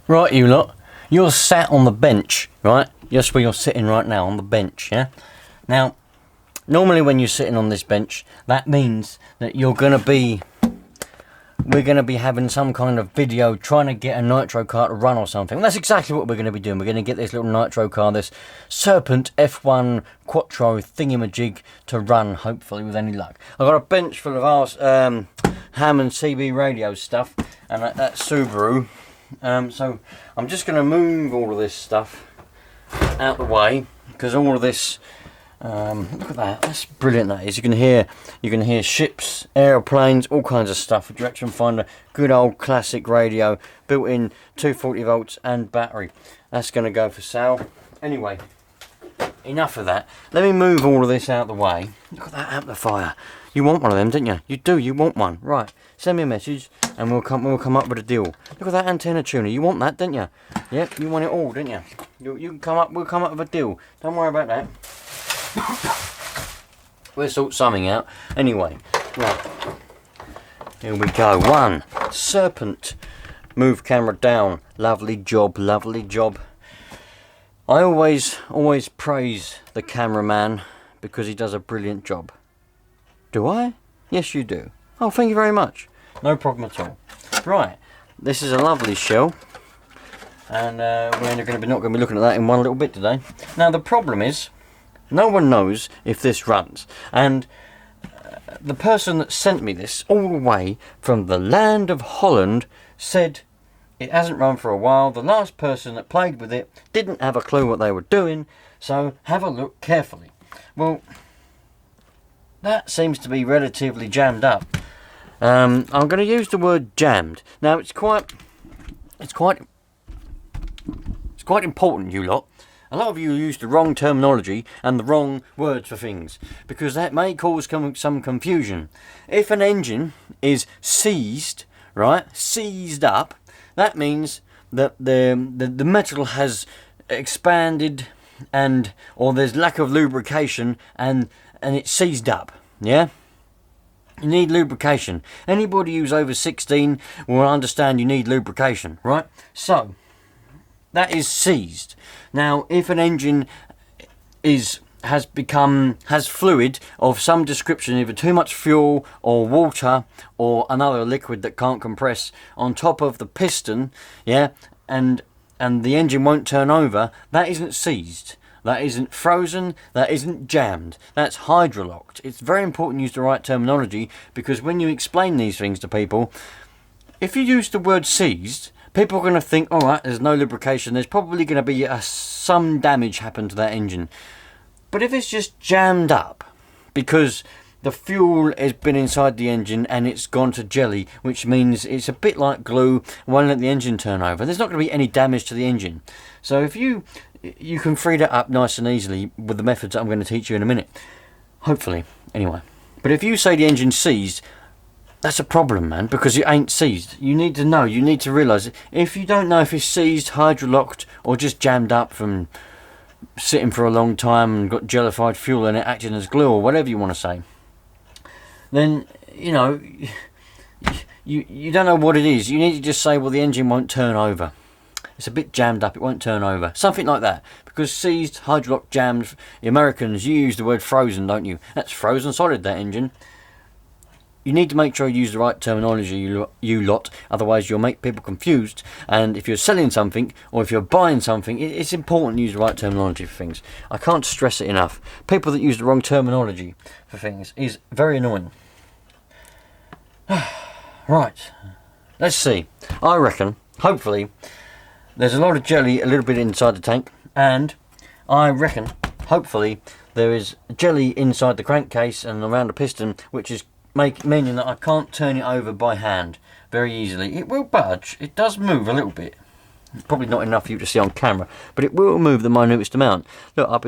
Right, you lot, you're sat on the bench, right? Just where you're sitting right now, on the bench, yeah? Now, normally when you're sitting on this bench, that means that we're going to be having some kind of video trying to get a Nitro car to run or something. And that's exactly what we're going to be doing. We're going to get this little Nitro car, this Serpent F1 Quatro thingamajig to run, hopefully, with any luck. I've got a bench full of Hammond CB radio stuff, and that Subaru. So I'm just going to move all of this stuff out the way, because all of this, look at that, that's brilliant that is. You can hear ships, aeroplanes, all kinds of stuff. Direction finder, good old classic radio, built in 240 volts and battery. That's going to go for sale. Anyway, enough of that. Let me move all of this out the way. Look at that amplifier. You want one of them, didn't you? You do, you want one. Right, send me a message and we'll come up with a deal. Look at that antenna tuner. You want that, didn't you? Yep, you want it all, didn't you? You can come up, we'll come up with a deal. Don't worry about that. We'll sort something out. Anyway, right. Here we go. One, Serpent. Move camera down. Lovely job, lovely job. I always praise the cameraman because he does a brilliant job. Do I? Yes, you do. Oh, thank you very much. No problem at all. Right, this is a lovely shell, and we're not going to be looking at that in one little bit today. Now, the problem is, no one knows if this runs, and the person that sent me this all the way from the land of Holland said it hasn't run for a while. The last person that played with it didn't have a clue what they were doing, so have a look carefully. Well, that seems to be relatively jammed up. I'm going to use the word jammed. Now it's quite important, you lot. A lot of you use the wrong terminology and the wrong words for things, because that may cause some confusion. If an engine is seized, right, seized up, that means that the metal has expanded or there's lack of lubrication and it's seized up, yeah? You need lubrication. Anybody who's over 16 will understand you need lubrication, right? So, that is seized. Now, if an engine has fluid of some description, either too much fuel or water or another liquid that can't compress on top of the piston, yeah, and the engine won't turn over, that isn't seized. That isn't frozen, that isn't jammed, that's hydrolocked. It's very important to use the right terminology, because when you explain these things to people, if you use the word seized, people are going to think, alright, there's no lubrication, there's probably going to be some damage happen to that engine. But if it's just jammed up, because the fuel has been inside the engine and it's gone to jelly, which means it's a bit like glue, won't let the engine turn over, there's not going to be any damage to the engine. So if you can free that up nice and easily with the methods that I'm going to teach you in a minute. Hopefully, anyway. But if you say the engine's seized, that's a problem, man, because it ain't seized. You need to know, you need to realise, if you don't know if it's seized, hydrolocked, or just jammed up from sitting for a long time and got jellified fuel in it acting as glue, or whatever you want to say, then, you know, you don't know what it is. You need to just say, well, the engine won't turn over. It's a bit jammed up, it won't turn over. Something like that. Because seized, hydrolocked, jammed, the Americans, you use the word frozen, don't you? That's frozen solid, that engine. You need to make sure you use the right terminology, you lot, otherwise you'll make people confused. And if you're selling something, or if you're buying something, it's important to use the right terminology for things. I can't stress it enough. People that use the wrong terminology for things is very annoying. Right, let's see. I reckon, hopefully, there's a lot of jelly a little bit inside the tank, and I reckon, hopefully, there is jelly inside the crankcase and around the piston, which is meaning that I can't turn it over by hand very easily. It will budge, it does move a little bit. Probably not enough for you to see on camera, but it will move the minutest amount. Look, I've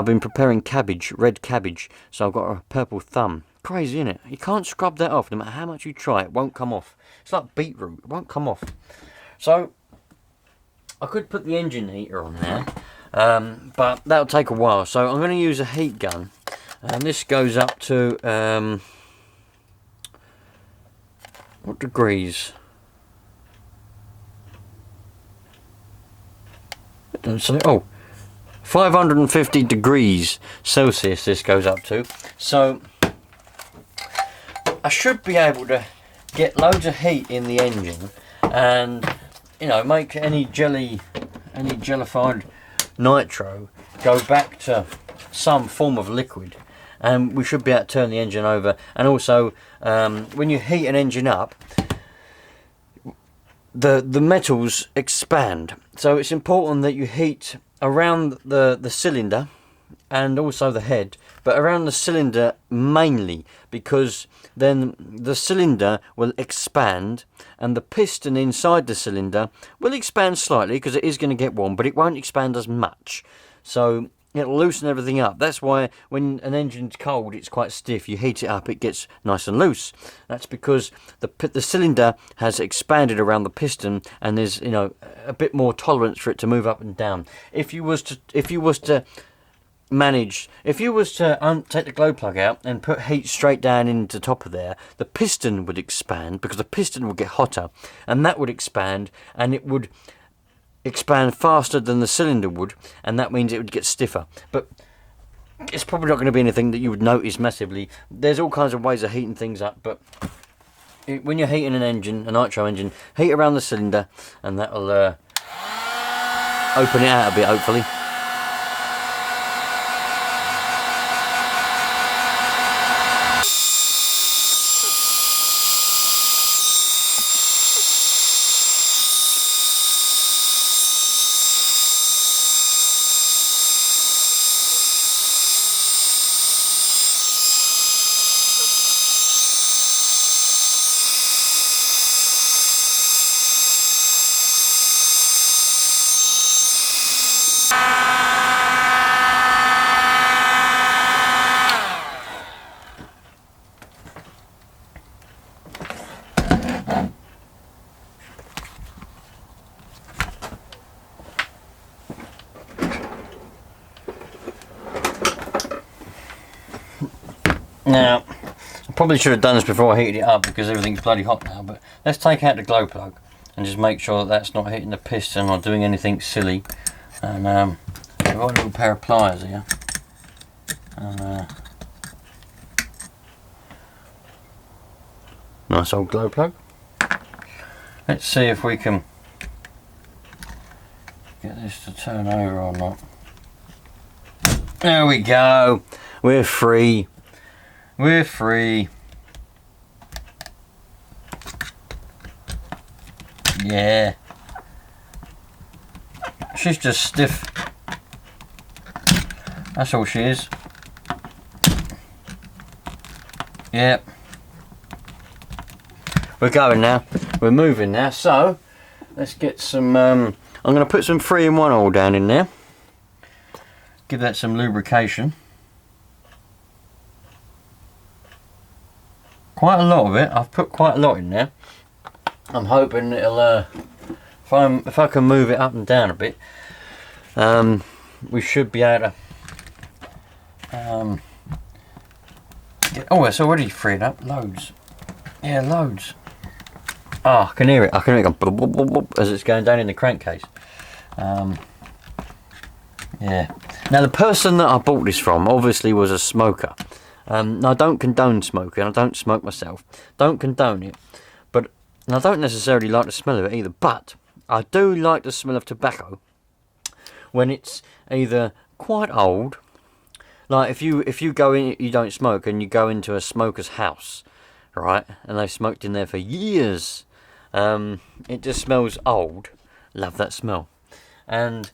been preparing cabbage, red cabbage, so I've got a purple thumb. Crazy, isn't it? You can't scrub that off, no matter how much you try, it won't come off. It's like beetroot, it won't come off. So I could put the engine heater on there, but that'll take a while. So I'm going to use a heat gun, and this goes up to what degrees? Oh, 550 degrees Celsius this goes up to. So I should be able to get loads of heat in the engine and, you know, make any jellified nitro go back to some form of liquid, and we should be able to turn the engine over. And also, when you heat an engine up, the metals expand, so it's important that you heat around the cylinder and also the head, but around the cylinder mainly, because then the cylinder will expand and the piston inside the cylinder will expand slightly because it is going to get warm, but it won't expand as much, so it'll loosen everything up. That's why when an engine's cold it's quite stiff. You heat it up, it gets nice and loose. That's because the cylinder has expanded around the piston and there's, you know, a bit more tolerance for it to move up and down. If you was to take the glow plug out and put heat straight down into the top of there, the piston would expand because the piston would get hotter, and that would expand, and it would expand faster than the cylinder would, and that means it would get stiffer. But it's probably not going to be anything that you would notice massively. There's all kinds of ways of heating things up, but when you're heating an engine, a nitro engine, heat around the cylinder, and that'll open it out a bit, hopefully. Now, I probably should have done this before I heated it up because everything's bloody hot now, but let's take out the glow plug and just make sure that that's not hitting the piston or doing anything silly. And I've got a little pair of pliers here. And, nice old glow plug. Let's see if we can get this to turn over or not. There we go. We're free. We're free. Yeah. She's just stiff. That's all she is. Yep. We're going now. We're moving now. So, let's get some... I'm going to put some 3-in-1 oil down in there. Give that some lubrication. Quite a lot of it. I've put quite a lot in there. I'm hoping it'll, if I can move it up and down a bit, we should be able to oh, it's already freed up. Loads. Yeah, loads. Oh, I can hear it. I can hear it going blub, blub, blub, blub, as it's going down in the crankcase. Yeah. Now, the person that I bought this from obviously was a smoker. Now, I don't condone smoking. I don't smoke myself. Don't condone it. But and I don't necessarily like the smell of it either. But I do like the smell of tobacco when it's either quite old. Like if you go in, you don't smoke, and you go into a smoker's house, right? And they've smoked in there for years. It just smells old. Love that smell. And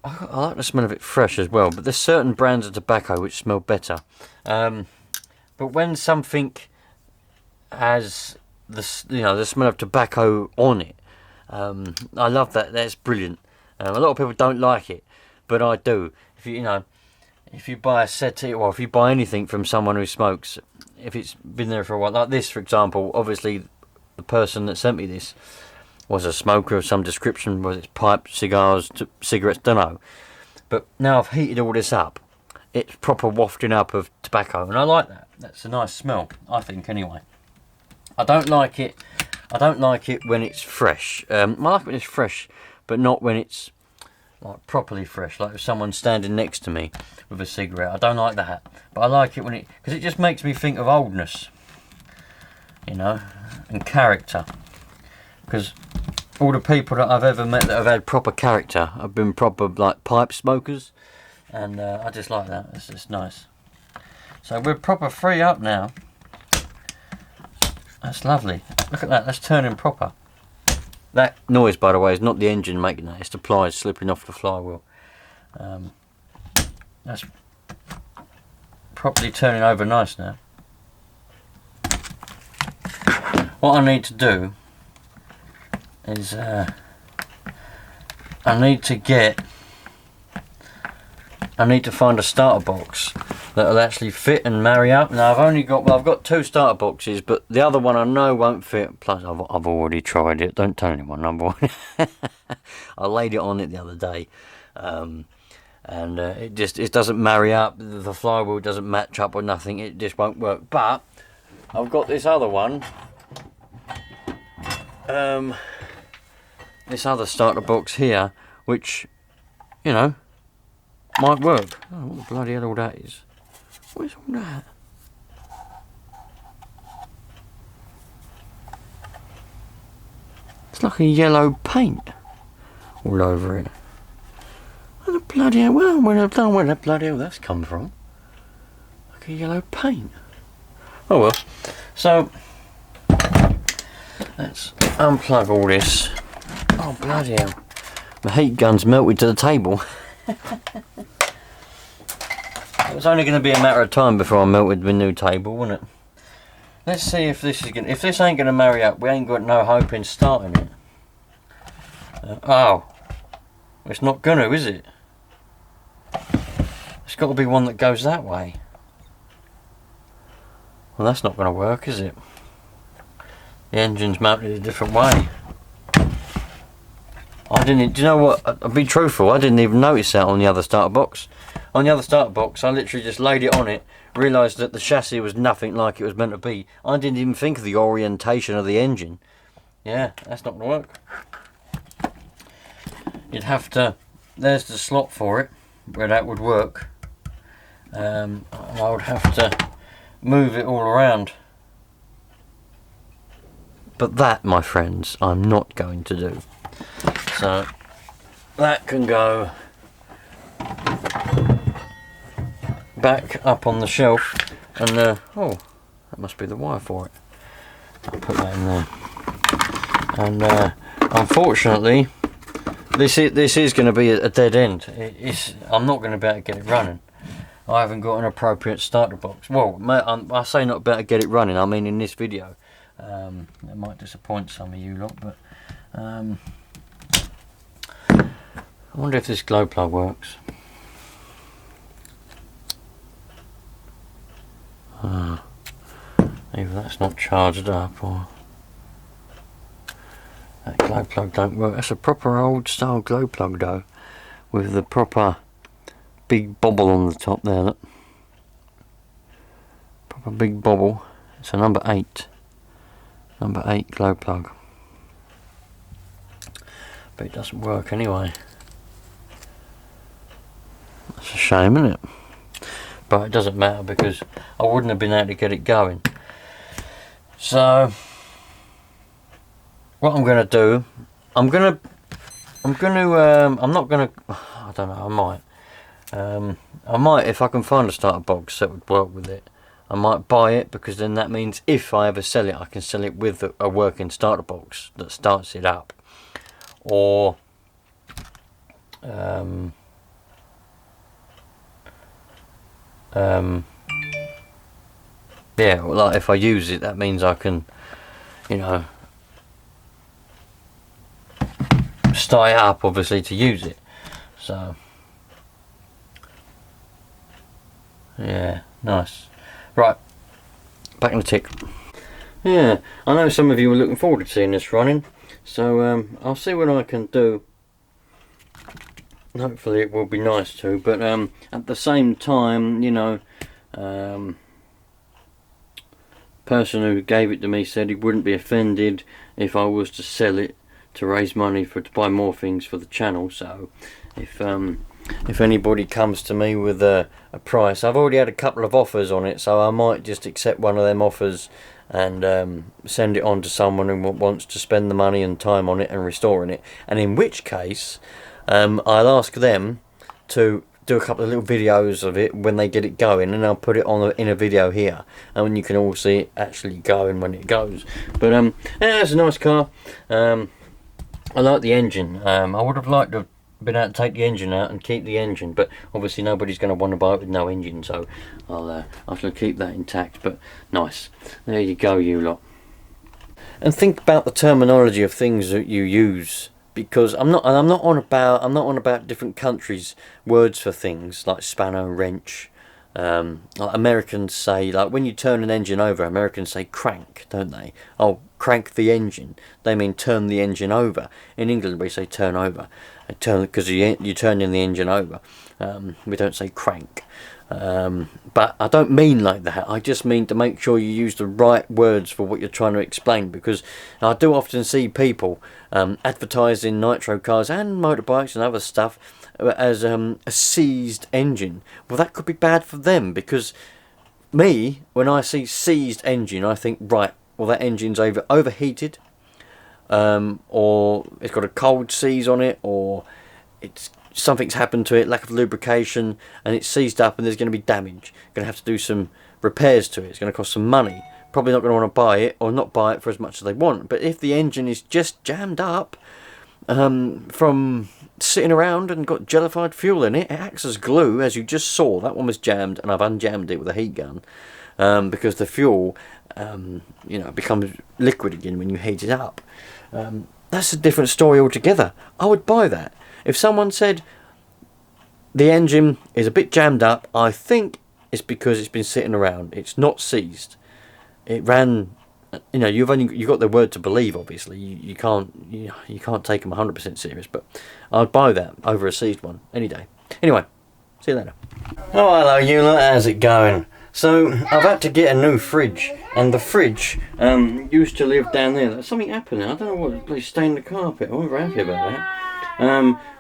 I like the smell of it fresh as well, but there's certain brands of tobacco which smell better. But when something has the smell of tobacco on it, I love that. That's brilliant. A lot of people don't like it, but I do. If you buy a settee, or if you buy anything from someone who smokes, if it's been there for a while, like this, for example, obviously the person that sent me this was a smoker of some description, was it pipe, cigars, cigarettes, don't know. But now I've heated all this up, it's proper wafting up of tobacco, and I like that. That's a nice smell, I think, anyway. I don't like it when it's fresh. I like it when it's fresh, but not when it's like properly fresh, like if someone's standing next to me with a cigarette. I don't like that, but I like it when it, because it just makes me think of oldness, you know, and character. Because all the people that I've ever met that have had proper character have been proper like pipe smokers, and I just like that. It's just nice. So we're proper free up now. That's lovely. Look at that. That's turning proper. That noise, by the way, is not the engine making that. It's the pliers slipping off the flywheel. That's properly turning over nice now. What I need to do is I need to find a starter box that'll actually fit and marry up. Now I've got 2 starter boxes, but the other one I know won't fit. Plus I've already tried it. Don't tell anyone. I laid it on it the other day, and it doesn't marry up. The flywheel doesn't match up or nothing. It just won't work. But I've got this other one. This other starter box here, which, you know, might work. Oh, what the bloody hell all that is? What is all that? It's like a yellow paint all over it. What the bloody hell? Well, where the bloody hell that's come from? Like a yellow paint. Oh well. So let's unplug all this. Oh bloody hell. My heat gun's melted to the table. It was only going to be a matter of time before I melted my new table, wasn't it? Let's see if this is going. If this ain't going to marry up, we ain't got no hope in starting it. Oh, it's not going to, is it? It's got to be one that goes that way. Well, that's not going to work, is it? The engine's mounted a different way. Do you know what? I'll be truthful, I didn't even notice that on the other starter box. On the other starter box, I literally just laid it on it, realised that the chassis was nothing like it was meant to be. I didn't even think of the orientation of the engine. Yeah, that's not going to work. You'd have to, there's the slot for it, where that would work. I would have to move it all around. But that, my friends, I'm not going to do. So that can go back up on the shelf, and oh, that must be the wire for it. I'll put that in there. And unfortunately, this is going to be a dead end. I'm not going to be able to get it running. I haven't got an appropriate starter box. Well, I say not be able to get it running. I mean in this video. It might disappoint some of you lot, but I wonder if this glow plug works. Either that's not charged up, or that glow plug don't work. That's a proper old style glow plug though, with the proper big bobble on the top there. Look. Proper big bobble. It's a number 8. Number 8 glow plug. But it doesn't work anyway. That's a shame, isn't it? But it doesn't matter because I wouldn't have been able to get it going. So what I'm gonna do, I'm not gonna, I don't know, I might, if I can find a starter box that would work with it, I might buy it, because then that means if I ever sell it, I can sell it with a working starter box that starts it up. Or yeah, well, like if I use it, that means I can, you know, start it up obviously to use it. So yeah, nice. Right, back in the tick. Yeah, I know some of you were looking forward to seeing this running, so I'll see what I can do. Hopefully it will be nice too, but at the same time, you know, person who gave it to me said he wouldn't be offended if I was to sell it to raise money to buy more things for the channel. So if anybody comes to me with a price. I've already had a couple of offers on it, so I might just accept one of them offers and send it on to someone who wants to spend the money and time on it and restoring it. And in which case, I'll ask them to do a couple of little videos of it when they get it going, and I'll put it on in a video here, and you can all see it actually going when it goes. But yeah, it's a nice car. I like the engine. I would have liked to have been able to take the engine out and keep the engine, but obviously nobody's going to want to buy it with no engine, so I shall keep that intact. But nice. There you go, you lot. And think about the terminology of things that you use, because I'm not on about different countries' words for things like spanner, wrench. Like Americans say, like when you turn an engine over, Americans say crank, don't they? Oh, crank the engine. They mean turn the engine over. In England we say turn over. Because you're turning the engine over. We don't say crank. But I don't mean like that. I just mean to make sure you use the right words for what you're trying to explain, because I do often see people advertising nitro cars and motorbikes and other stuff as a seized engine. Well, that could be bad for them, because me, when I see seized engine, I think, right, well, that engine's overheated, or it's got a cold seize on it, or something's happened to it, lack of lubrication, and it's seized up and there's going to be damage. Going to have to do some repairs to it. It's going to cost some money. Probably not going to want to buy it, or not buy it for as much as they want. But if the engine is just jammed up from sitting around and got jellified fuel in it, it acts as glue, as you just saw. That one was jammed, and I've unjammed it with a heat gun, because the fuel becomes liquid again when you heat it up. That's a different story altogether. I would buy that. If someone said the engine is a bit jammed up, I think it's because it's been sitting around. It's not seized. It ran. You've got their word to believe. Obviously, you can't take them 100% serious. But I'd buy that over a seized one any day. Anyway, see you later. Oh, hello, you lot. How's it going? So I've had to get a new fridge, and the fridge used to live down there. Something happened. I don't know what. They stained the carpet. I'm very happy about that.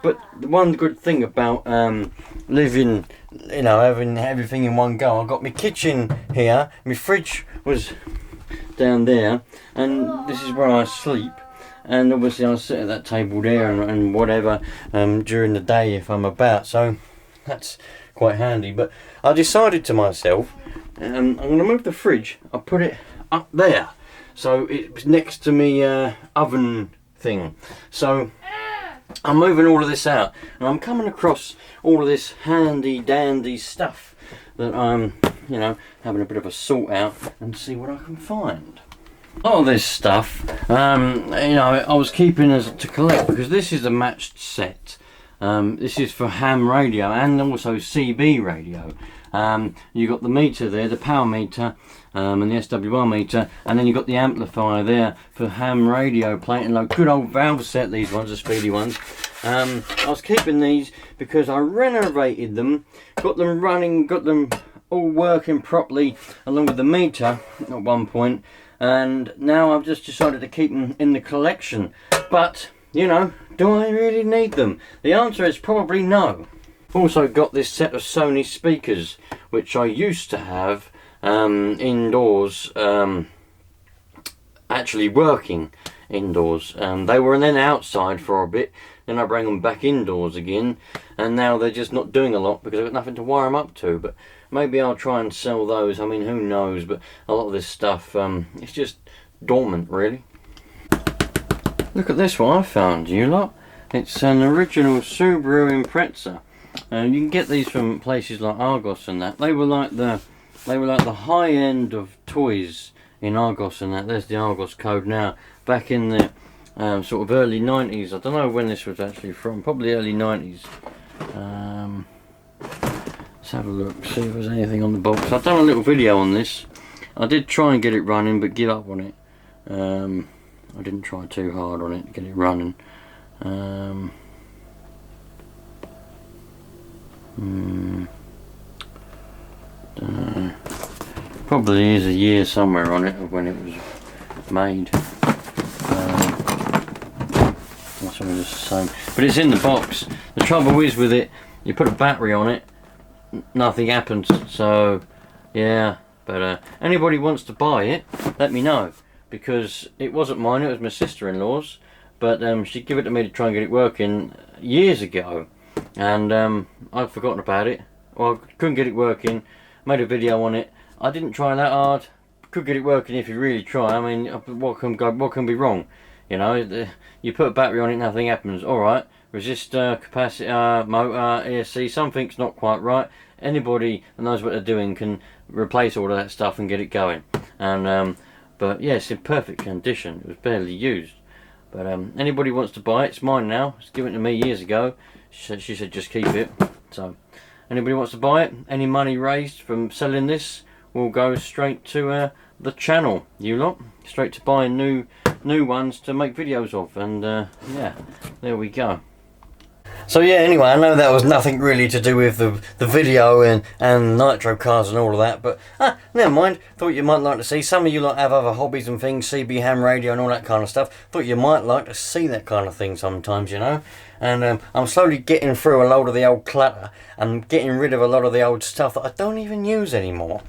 But the one good thing about living, having everything in one go, I got my kitchen here, my fridge was down there, and this is where I sleep, and obviously I sit at that table there and whatever during the day if I'm about, so that's quite handy. But I decided to myself, I'm going to move the fridge. I'll put it up there, so it's next to me oven thing. So I'm moving all of this out, and I'm coming across all of this handy dandy stuff that I'm, having a bit of a sort out and see what I can find. A lot of this stuff, I was keeping as to collect, because this is a matched set. This is for ham radio and also CB radio. You got the meter there, the power meter, and the SWR meter, and then you got the amplifier there for ham radio playing. Like good old valve set, these ones are speedy ones. I was keeping these because I renovated them, got them running, got them all working properly along with the meter at one point, and now I've just decided to keep them in the collection. But do I really need them? The answer is probably no. Also got this set of Sony speakers, which I used to have indoors, actually working indoors. They were then outside for a bit, then I bring them back indoors again, and now they're just not doing a lot because I've got nothing to wire them up to. But maybe I'll try and sell those. I mean, who knows? But a lot of this stuff, it's just dormant, really. Look at this one I found, you lot. It's an original Subaru Impreza. You can get these from places like Argos and that. They were like the high end of toys in Argos and that. There's the Argos code now. Back in the sort of early 90s. I don't know when this was actually from. Probably early 90s. Let's have a look. See if there's anything on the box. I've done a little video on this. I did try and get it running, but give up on it. I didn't try too hard on it to get it running. Probably is a year somewhere on it of when it was made. I It's all the same. But it's in the box. The trouble is with it, you put a battery on it, nothing happens. So, yeah. But anybody wants to buy it, let me know. Because it wasn't mine, it was my sister-in-law's. But she gave it to me to try and get it working years ago. And I'd forgotten about it. Well, I couldn't get it working. Made a video on it. I didn't try that hard. Could get it working if you really try. I mean, what can be wrong? You know, you put a battery on it, nothing happens. Alright, resistor, capacitor, motor, ESC, something's not quite right. Anybody that knows what they're doing can replace all of that stuff and get it going. And but yeah, it's in perfect condition. It was barely used. But anybody wants to buy it, it's mine now. It's given to me years ago. She said just keep it. So anybody wants to buy it, any money raised from selling this will go straight to the channel, you lot. Straight to buying new ones to make videos of. And yeah, there we go. So yeah, anyway, I know that was nothing really to do with the video and Nitro cars and all of that, but never mind. Thought you might like to see. Some of you lot have other hobbies and things, CB ham radio and all that kind of stuff. Thought you might like to see that kind of thing sometimes, you know. And I'm slowly getting through a load of the old clutter and getting rid of a lot of the old stuff that I don't even use anymore.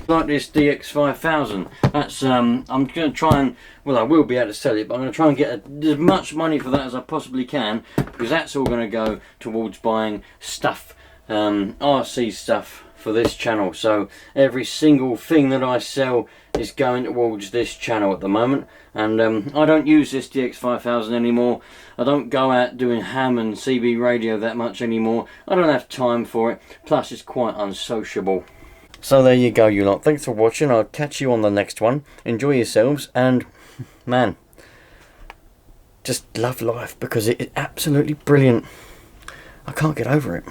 Like this DX5000, that's I'm going to try and, well, I will be able to sell it, but I'm going to try and get as much money for that as I possibly can, because that's all going to go towards buying stuff, RC stuff for this channel. So every single thing that I sell is going towards this channel at the moment. And I don't use this DX5000 anymore. I don't go out doing ham and CB radio that much anymore. I don't have time for it, plus it's quite unsociable. So there you go, you lot. Thanks for watching. I'll catch you on the next one. Enjoy yourselves, and man, just love life because it is absolutely brilliant. I can't get over it.